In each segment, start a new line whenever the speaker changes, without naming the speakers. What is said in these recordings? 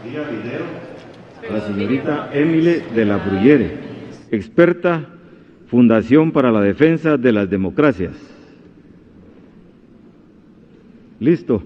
Vía video a la señorita Émile de la Bruyere, experta, Fundación para la Defensa de las Democracias. Listo.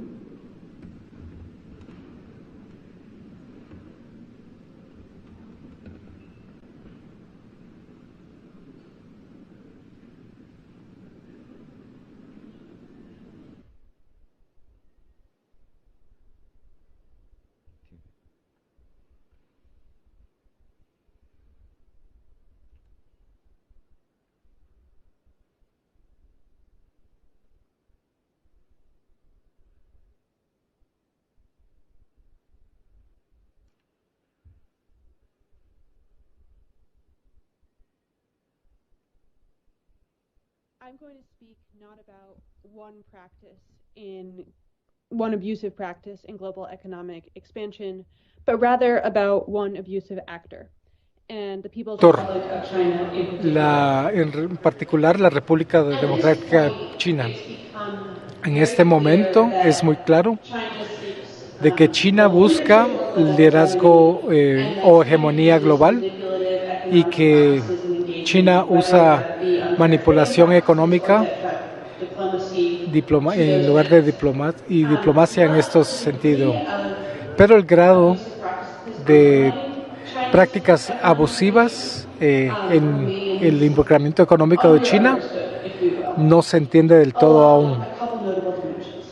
I'm going to speak not about one abusive practice in global economic expansion, but rather about one abusive actor. And the People's Republic of China
en particular la República Democrática China. En este momento es muy claro de que China busca liderazgo o hegemonía global y que China usa manipulación económica en lugar de diplomacia en estos sentidos. Pero el grado de prácticas abusivas en el involucramiento económico de China no se entiende del todo aún.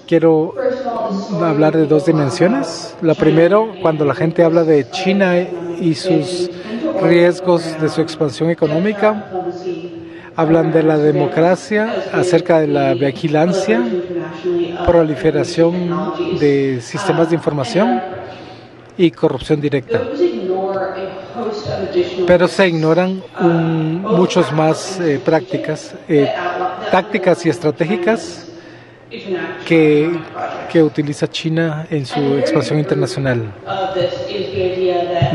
Quiero hablar de dos dimensiones. La primera, cuando la gente habla de China y sus riesgos de su expansión económica, hablan de la democracia, acerca de la vigilancia, proliferación de sistemas de información y corrupción directa. Pero se ignoran muchos más prácticas, tácticas y estratégicas que utiliza China en su expansión internacional.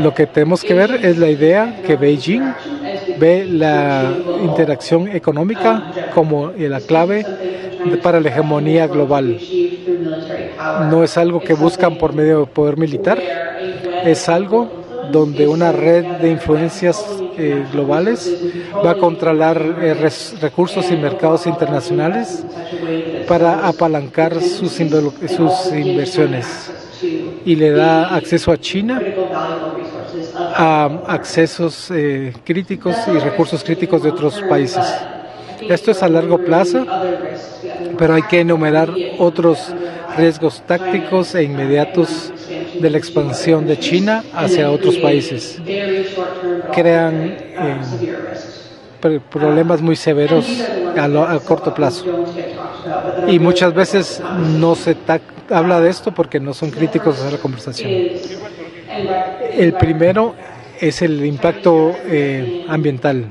Lo que tenemos que ver es la idea que Beijing ve la interacción económica como la clave para la hegemonía global. No es algo que buscan por medio del poder militar, es algo donde una red de influencias globales va a controlar recursos y mercados internacionales para apalancar sus inversiones y le da acceso a China a accesos críticos y recursos críticos de otros países. Esto es a largo plazo, pero hay que enumerar otros riesgos tácticos e inmediatos de la expansión de China hacia otros países. Crean problemas muy severos a corto plazo. Y muchas veces no se habla de esto porque no son críticos a la conversación. El primero es el impacto ambiental.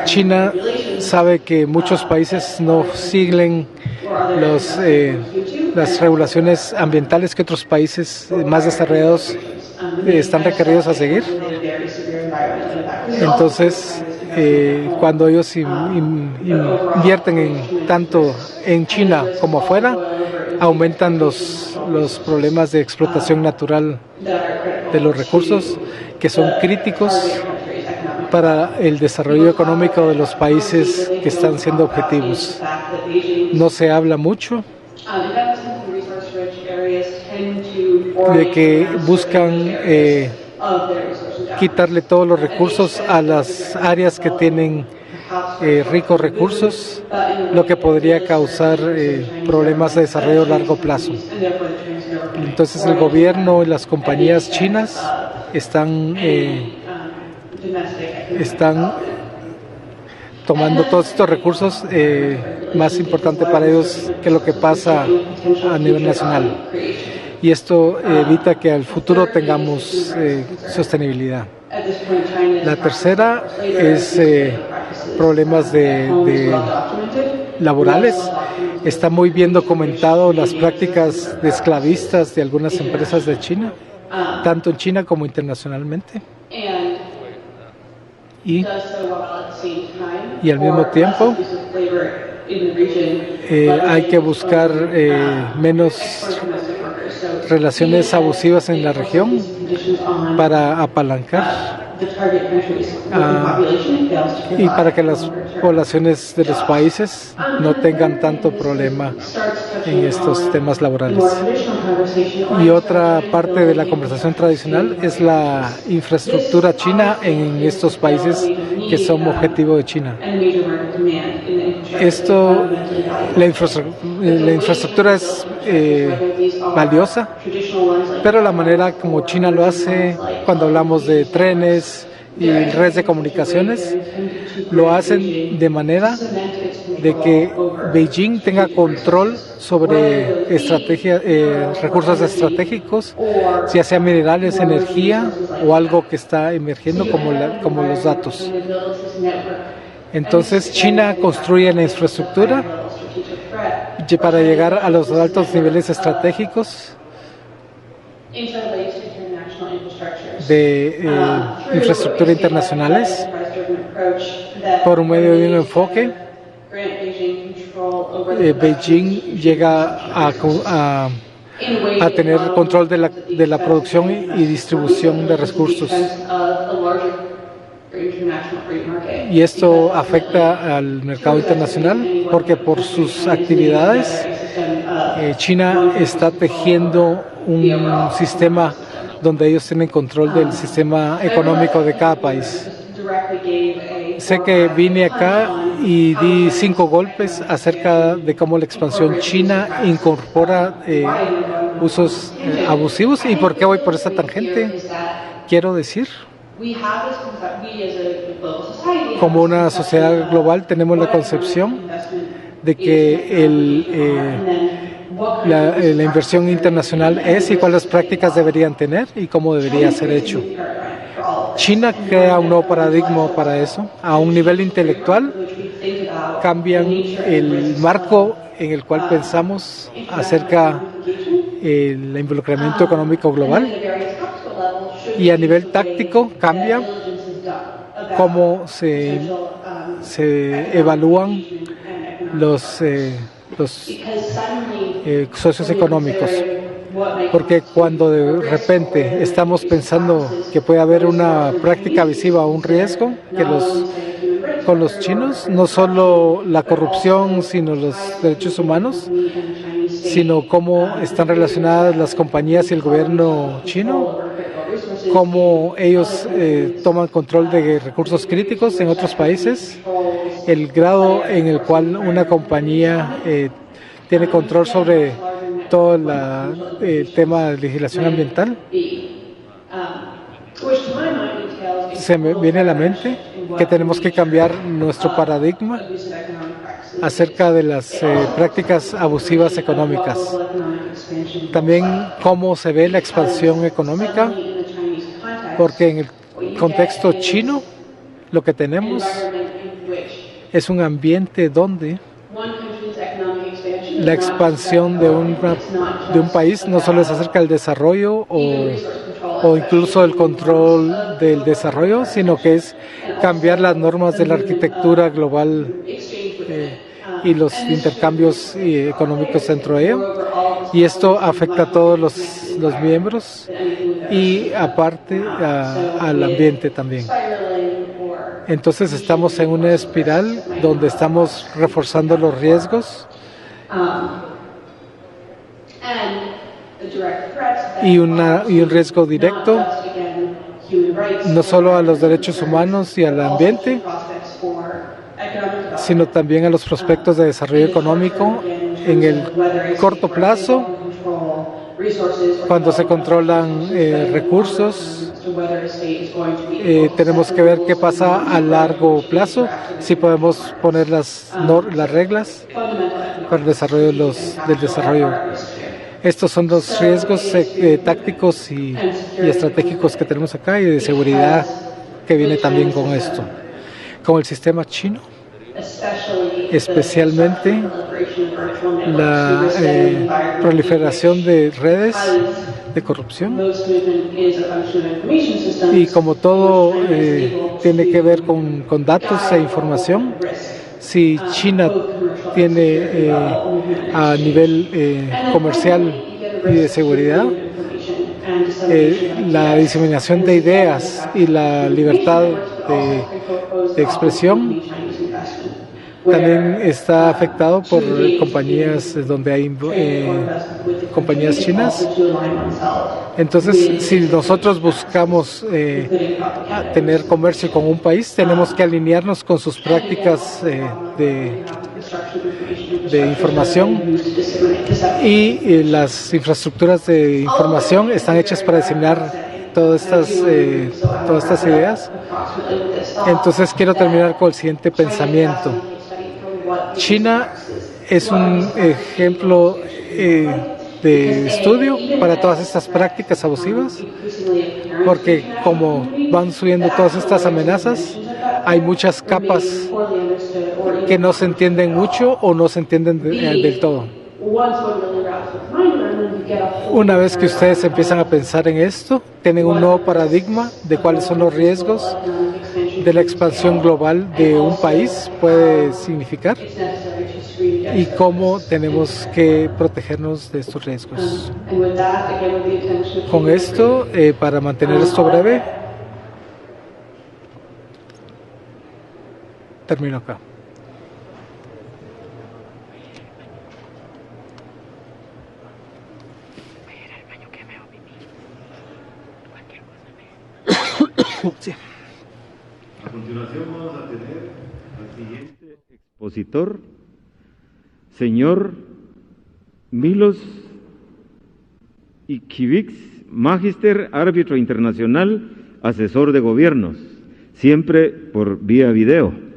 China sabe que muchos países no siguen las regulaciones ambientales que otros países más desarrollados están requeridos a seguir. Entonces, cuando ellos invierten tanto en China como afuera, aumentan los problemas de explotación natural de los recursos que son críticos para el desarrollo económico de los países que están siendo objetivos. No se habla mucho de que buscan quitarle todos los recursos a las áreas que tienen ricos recursos, lo que podría causar problemas de desarrollo a largo plazo. Entonces el gobierno y las compañías chinas están tomando todos estos recursos, más importante para ellos que lo que pasa a nivel nacional. Y esto evita que al futuro tengamos sostenibilidad. La tercera es problemas laborales. Está muy bien documentado las prácticas de esclavistas de algunas empresas de China, tanto en China como internacionalmente. Y al mismo tiempo hay que buscar menos relaciones abusivas en la región para apalancar y para que las poblaciones de los países no tengan tanto problema en estos temas laborales. Y otra parte de la conversación tradicional es la infraestructura china en estos países que son objetivo de China. La infraestructura es valiosa, pero la manera como China lo hace, cuando hablamos de trenes y redes de comunicaciones, lo hacen de manera de que Beijing tenga control sobre recursos estratégicos, ya sea minerales, energía o algo que está emergiendo como los datos. Entonces China construye la infraestructura para llegar a los altos niveles estratégicos de infraestructura internacionales por medio de un enfoque. Beijing llega a tener control de la producción y distribución de recursos. Y esto afecta al mercado internacional porque por sus actividades China está tejiendo un sistema donde ellos tienen control del sistema económico de cada país. Sé que vine acá y di 5 golpes acerca de cómo la expansión china incorpora usos abusivos. ¿Y por qué voy por esa tangente? Quiero decir, como una sociedad global tenemos la concepción de que la inversión internacional es y cuáles prácticas deberían tener y cómo debería ser hecho. China crea un nuevo paradigma para eso. A un nivel intelectual cambian el marco en el cual pensamos acerca del involucramiento económico global, y a nivel táctico cambia cómo se evalúan los socios económicos. Porque cuando de repente estamos pensando que puede haber una práctica visiva o un riesgo con los chinos, no solo la corrupción, sino los derechos humanos, sino cómo están relacionadas las compañías y el gobierno chino, cómo ellos toman control de recursos críticos en otros países, el grado en el cual una compañía tiene control sobre todo el tema de legislación ambiental. Se me viene a la mente que tenemos que cambiar nuestro paradigma acerca de las prácticas abusivas económicas. También cómo se ve la expansión económica, porque en el contexto chino lo que tenemos es un ambiente donde la expansión de un país no solo es acerca del desarrollo o incluso el control del desarrollo, sino que es cambiar las normas de la arquitectura global y los intercambios económicos dentro de ello. Y esto afecta a todos los miembros y aparte al ambiente también. Entonces estamos en una espiral donde estamos reforzando los riesgos y un riesgo directo no solo a los derechos humanos y al ambiente, sino también a los prospectos de desarrollo económico en el corto plazo, cuando se controlan recursos. Tenemos que ver qué pasa a largo plazo, si podemos poner las reglas para el desarrollo del desarrollo. Estos son los riesgos tácticos y estratégicos que tenemos acá, y de seguridad que viene también con esto. Con el sistema chino, especialmente la proliferación de redes de corrupción, y como todo tiene que ver con datos e información, si China tiene a nivel comercial y de seguridad, la diseminación de ideas y la libertad de expresión también está afectado por compañías donde hay compañías chinas. Entonces, si nosotros buscamos tener comercio con un país, tenemos que alinearnos con sus prácticas de información, y las infraestructuras de información están hechas para diseminar todas estas ideas. Entonces quiero terminar con el siguiente pensamiento. China es un ejemplo de estudio para todas estas prácticas abusivas, porque como van subiendo todas estas amenazas, hay muchas capas que no se entienden mucho o no se entienden del todo. Una vez que ustedes empiezan a pensar en esto, tienen un nuevo paradigma de cuáles son los riesgos de la expansión global de un país puede significar y cómo tenemos que protegernos de estos riesgos. Con esto, para mantener esto breve, termino acá.
Sí. A continuación vamos a tener al siguiente expositor, señor Milos Ikivics, Magister, árbitro internacional, asesor de gobiernos, siempre por vía video.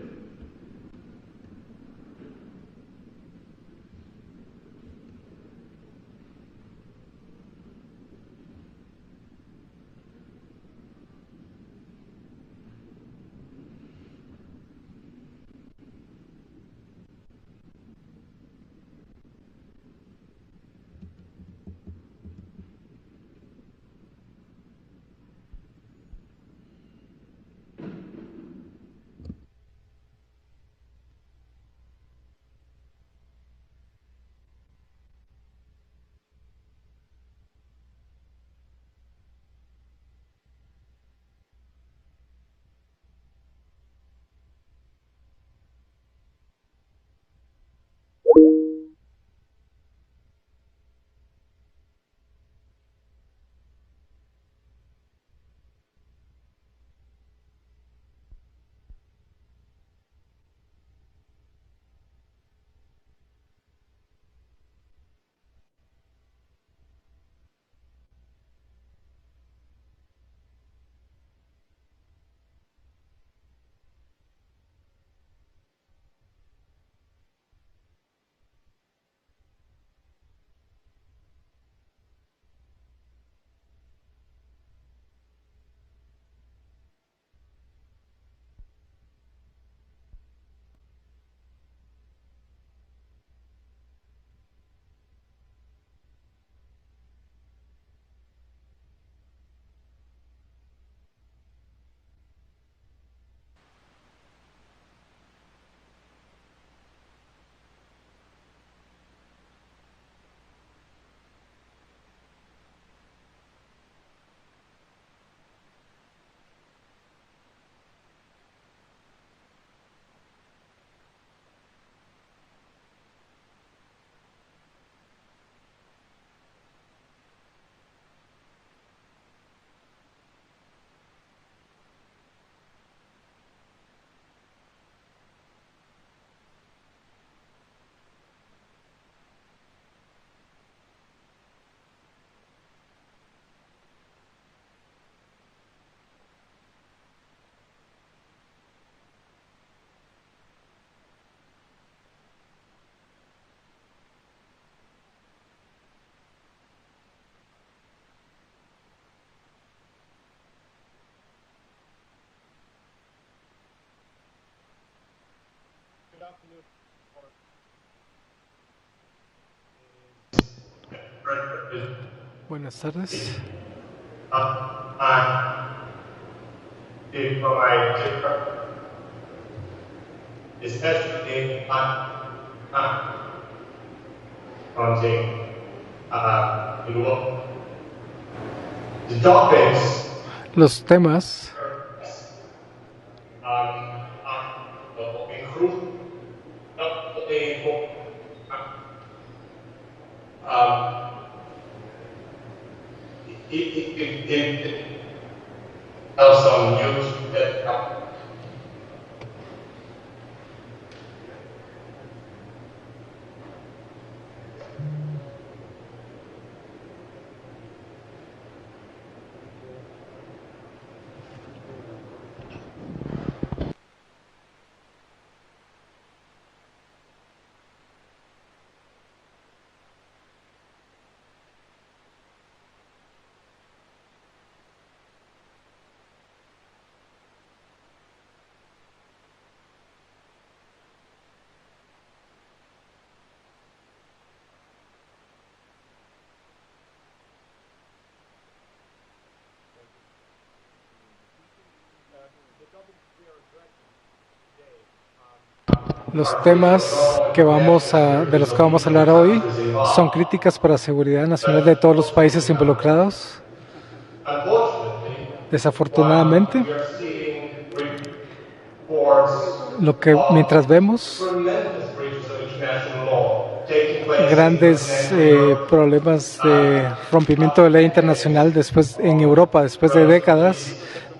Buenas tardes. Los temas Los temas de los que vamos a hablar hoy son críticas para la seguridad nacional de todos los países involucrados. Desafortunadamente, mientras vemos grandes problemas de rompimiento de ley internacional en Europa, después de décadas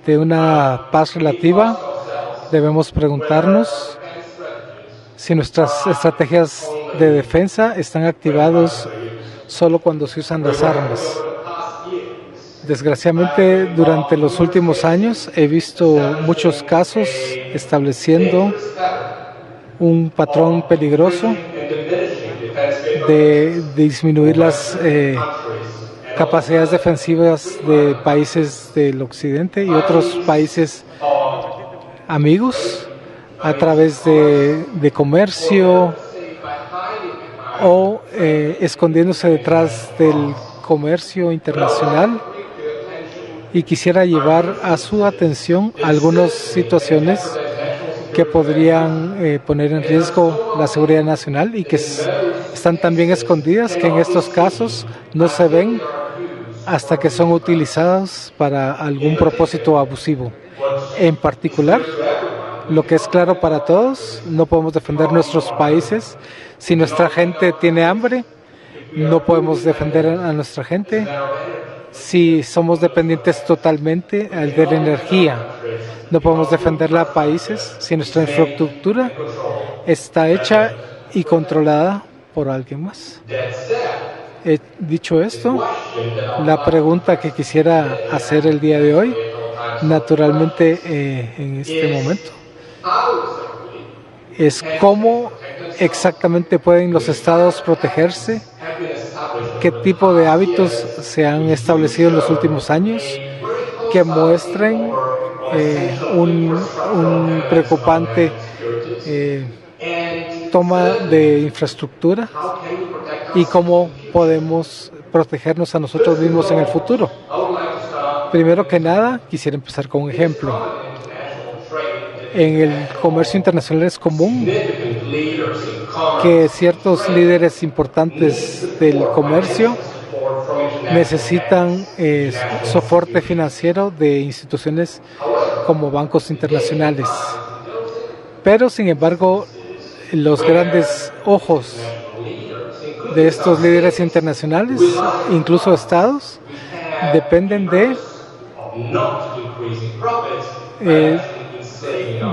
de una paz relativa, debemos preguntarnos si nuestras estrategias de defensa están activadas solo cuando se usan las armas. Desgraciadamente, durante los últimos años he visto muchos casos estableciendo un patrón peligroso de disminuir las capacidades defensivas de países del occidente y otros países amigos a través de comercio o escondiéndose detrás del comercio internacional. Y quisiera llevar a su atención algunas situaciones que podrían poner en riesgo la seguridad nacional y que están tan bien escondidas que en estos casos no se ven hasta que son utilizadas para algún propósito abusivo. En particular, lo que es claro para todos, no podemos defender nuestros países si nuestra gente tiene hambre, no podemos defender a nuestra gente si somos dependientes totalmente de la energía. No podemos defenderla a países si nuestra infraestructura está hecha y controlada por alguien más. Dicho esto, la pregunta que quisiera hacer el día de hoy, naturalmente en este momento, es cómo exactamente pueden los estados protegerse, qué tipo de hábitos se han establecido en los últimos años que muestren un preocupante toma de infraestructura y cómo podemos protegernos a nosotros mismos en el futuro. Primero que nada, quisiera empezar con un ejemplo. En el comercio internacional es común que ciertos líderes importantes del comercio necesitan soporte financiero de instituciones como bancos internacionales. Pero, sin embargo, los grandes ojos de estos líderes internacionales, incluso estados, dependen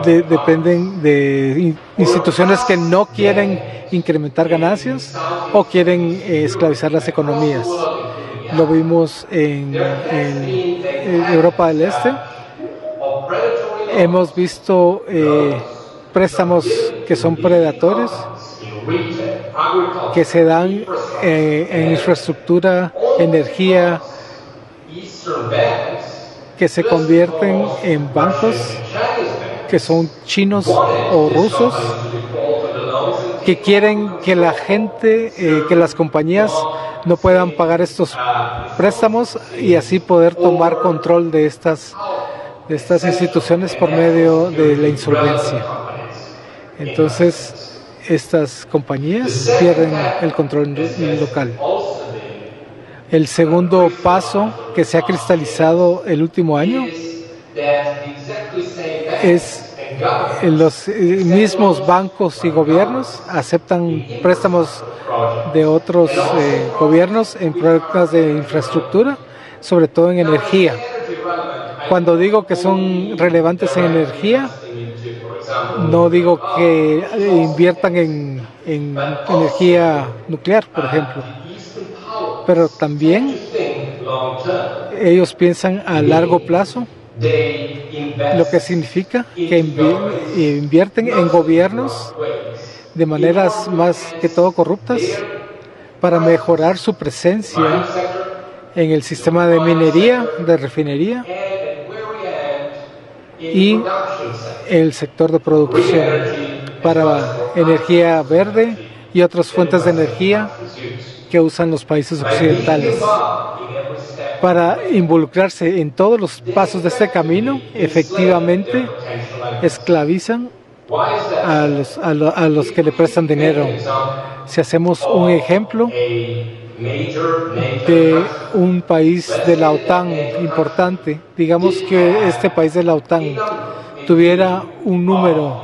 dependen de instituciones que no quieren incrementar ganancias o quieren esclavizar las economías. Lo vimos en Europa del Este. Hemos visto préstamos que son predatorios, que se dan en infraestructura, energía, que se convierten en bancos que son chinos o rusos, que quieren que la gente, que las compañías no puedan pagar estos préstamos y así poder tomar control de estas instituciones por medio de la insolvencia. Entonces, estas compañías pierden el control local. El segundo paso que se ha cristalizado el último año es los mismos bancos y gobiernos aceptan préstamos de otros gobiernos en proyectos de infraestructura, sobre todo en energía. Cuando digo que son relevantes en energía, no digo que inviertan en energía nuclear, por ejemplo, pero también ellos piensan a largo plazo, lo que significa que invierten en gobiernos de maneras más que todo corruptas para mejorar su presencia en el sistema de minería, de refinería y el sector de producción para energía verde y otras fuentes de energía que usan los países occidentales. Para involucrarse en todos los pasos de este camino, efectivamente esclavizan a los que le prestan dinero. Si hacemos un ejemplo de un país de la OTAN importante, digamos que este país de la OTAN tuviera un número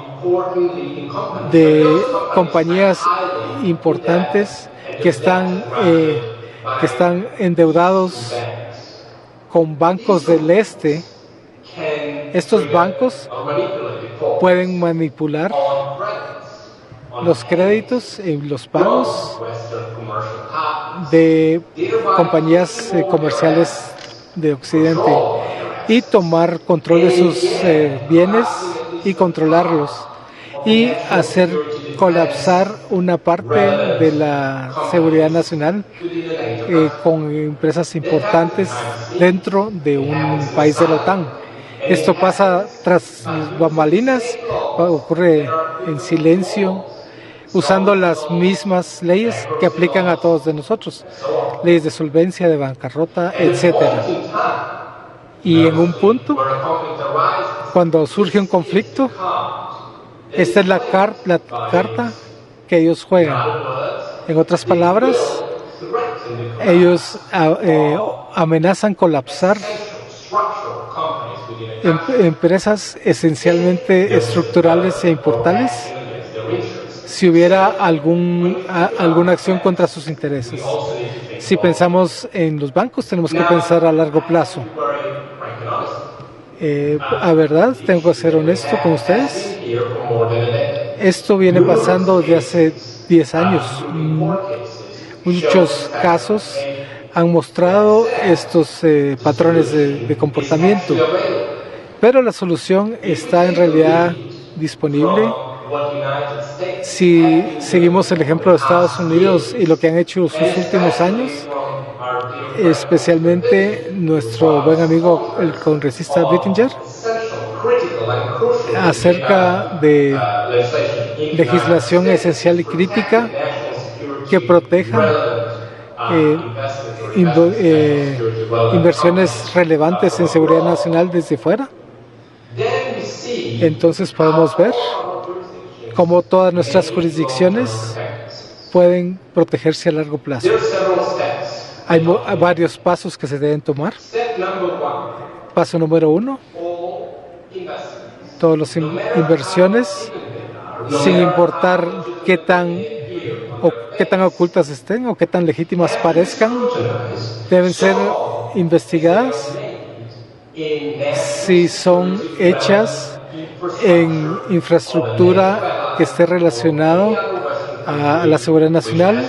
de compañías importantes que están endeudados con bancos del este. Estos bancos pueden manipular los créditos y los pagos de compañías comerciales de Occidente y tomar control de sus bienes y controlarlos y hacer colapsar una parte de la seguridad nacional con empresas importantes dentro de un país de la OTAN. Esto pasa tras bambalinas, ocurre en silencio, usando las mismas leyes que aplican a todos de nosotros, leyes de solvencia, de bancarrota, etcétera. Y en un punto, cuando surge un conflicto, esta es la carta que ellos juegan. En otras palabras, ellos amenazan colapsar empresas esencialmente estructurales e importantes si hubiera alguna acción contra sus intereses. Si pensamos en los bancos, tenemos que pensar a largo plazo. A verdad, tengo que ser honesto con ustedes. Esto viene pasando desde hace 10 años. Muchos casos han mostrado estos patrones de comportamiento, pero la solución está en realidad disponible. Si seguimos el ejemplo de Estados Unidos y lo que han hecho sus últimos años, especialmente nuestro buen amigo el congresista Bittinger, acerca de legislación esencial y crítica que proteja inversiones relevantes en seguridad nacional desde fuera, entonces podemos ver cómo todas nuestras jurisdicciones pueden protegerse a largo plazo. Hay varios pasos que se deben tomar. Paso número 1, todas las inversiones, sin importar qué tan ocultas estén o qué tan legítimas parezcan, deben ser investigadas si son hechas en infraestructura que esté relacionado a la seguridad nacional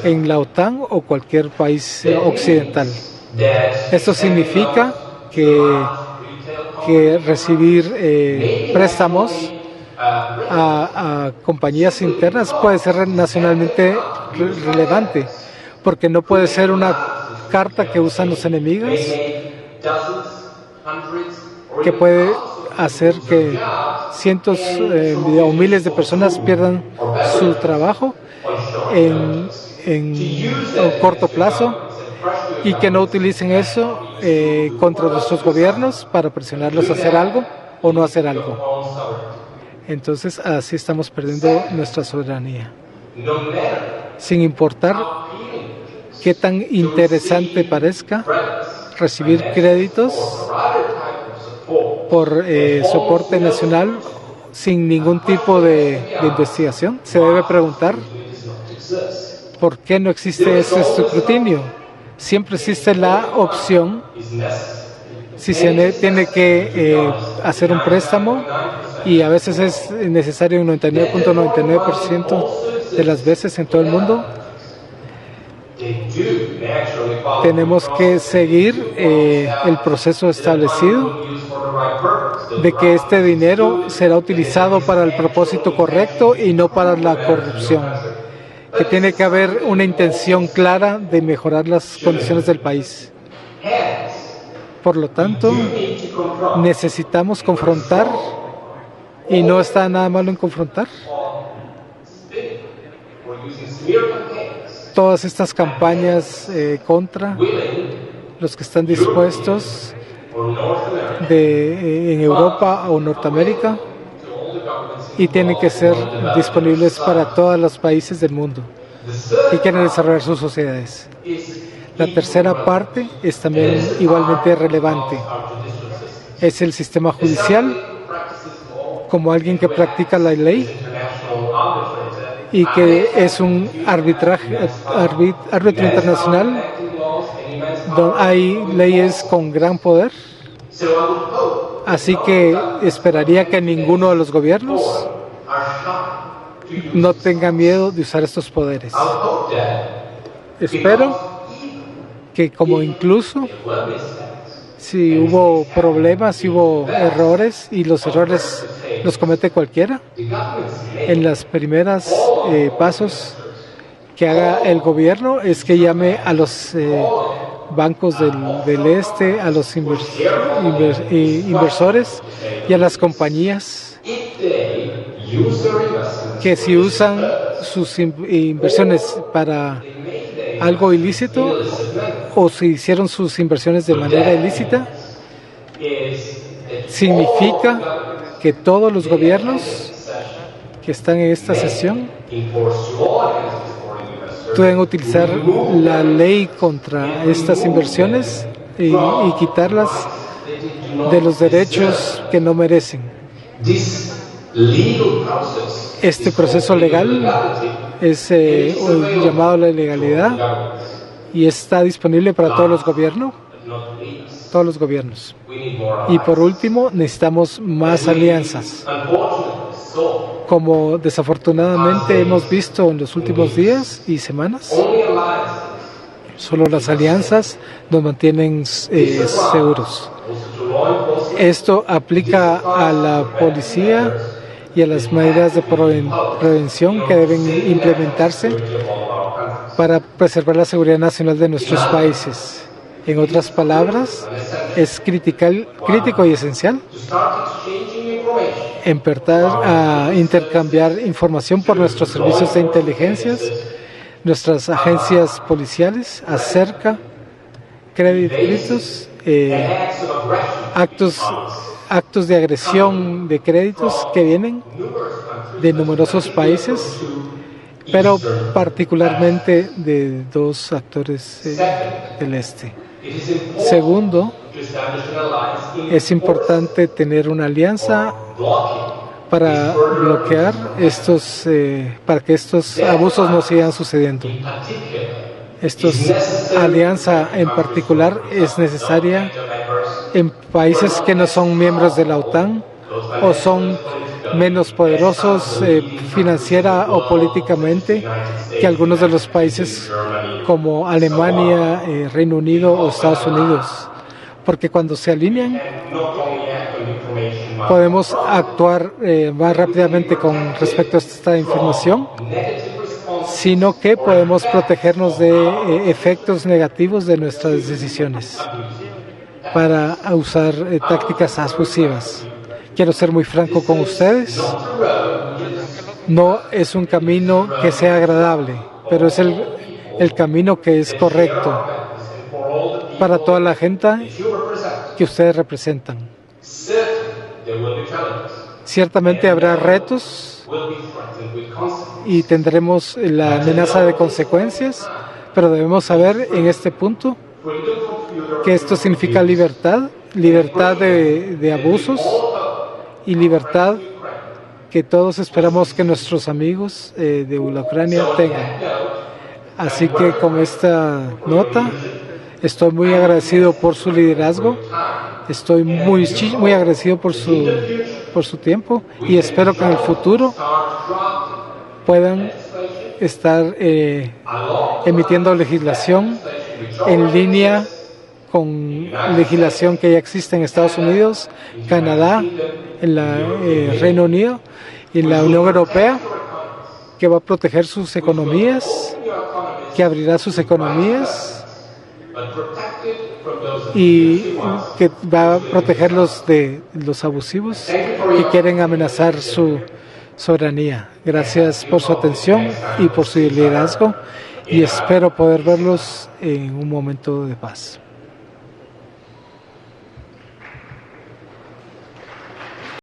en la OTAN o cualquier país occidental. Esto significa que recibir préstamos a compañías internas puede ser nacionalmente relevante, porque no puede ser una carta que usan los enemigos que puede hacer que cientos o miles de personas pierdan su trabajo en un corto plazo y que no utilicen eso contra nuestros gobiernos para presionarlos a hacer algo o no hacer algo. Entonces así estamos perdiendo nuestra soberanía. Sin importar qué tan interesante parezca recibir créditos por soporte nacional sin ningún tipo de investigación. Se debe preguntar por qué no existe ese escrutinio. Siempre existe la opción, si se tiene que hacer un préstamo, y a veces es necesario un 99.99% de las veces en todo el mundo, tenemos que seguir el proceso establecido de que este dinero será utilizado para el propósito correcto y no para la corrupción, que tiene que haber una intención clara de mejorar las condiciones del país. Por lo tanto, necesitamos confrontar, y no está nada malo en confrontar, todas estas campañas contra los que están dispuestos en Europa o Norteamérica, y tienen que ser disponibles para todos los países del mundo que quieren desarrollar sus sociedades. La tercera parte es también igualmente relevante. Es el sistema judicial, como alguien que practica la ley y que es un árbitro internacional, donde hay leyes con gran poder. Así que esperaría que ninguno de los gobiernos no tenga miedo de usar estos poderes. Espero que, como incluso si hubo problemas, si hubo errores, y los errores los comete cualquiera, en las primeras pasos que haga el gobierno es que llame a los bancos del este, a los inversores y a las compañías que, si usan sus inversiones para algo ilícito, o si hicieron sus inversiones de manera ilícita, significa que todos los gobiernos que están en esta sesión pueden utilizar la ley contra estas inversiones y quitarlas de los derechos que no merecen. Este proceso legal es llamado la legalidad, y está disponible para todos los gobiernos. Y por último, necesitamos más alianzas. Como desafortunadamente hemos visto en los últimos días y semanas, solo las alianzas nos mantienen seguros. Esto aplica a la policía y a las medidas de prevención que deben implementarse para preservar la seguridad nacional de nuestros países. En otras palabras, es crítico y esencial empezar a intercambiar información por nuestros servicios de inteligencias, nuestras agencias policiales, acerca créditos, actos de agresión de créditos que vienen de numerosos países, pero particularmente de dos actores del este. Segundo, es importante tener una alianza para bloquear para que estos abusos no sigan sucediendo. Esta alianza en particular es necesaria en países que no son miembros de la OTAN o son menos poderosos financiera o políticamente que algunos de los países como Alemania, Reino Unido o Estados Unidos, porque cuando se alinean podemos actuar más rápidamente con respecto a esta información, sino que podemos protegernos de efectos negativos de nuestras decisiones para usar tácticas abusivas. Quiero ser muy franco con ustedes. No es un camino que sea agradable, pero es el camino que es correcto para toda la gente que ustedes representan. Ciertamente habrá retos y tendremos la amenaza de consecuencias, pero debemos saber en este punto que esto significa libertad, libertad de abusos y libertad que todos esperamos que nuestros amigos de la Ucrania tengan. Así que con esta nota estoy muy agradecido por su liderazgo, estoy muy agradecido por su tiempo y espero que en el futuro puedan estar emitiendo legislación en línea con legislación que ya existe en Estados Unidos, Canadá, en el Reino Unido y en la Unión Europea, que va a proteger sus economías, que abrirá sus economías y que va a protegerlos de los abusivos que quieren amenazar su soberanía. Gracias por su atención y por su liderazgo y espero poder verlos en un momento de paz.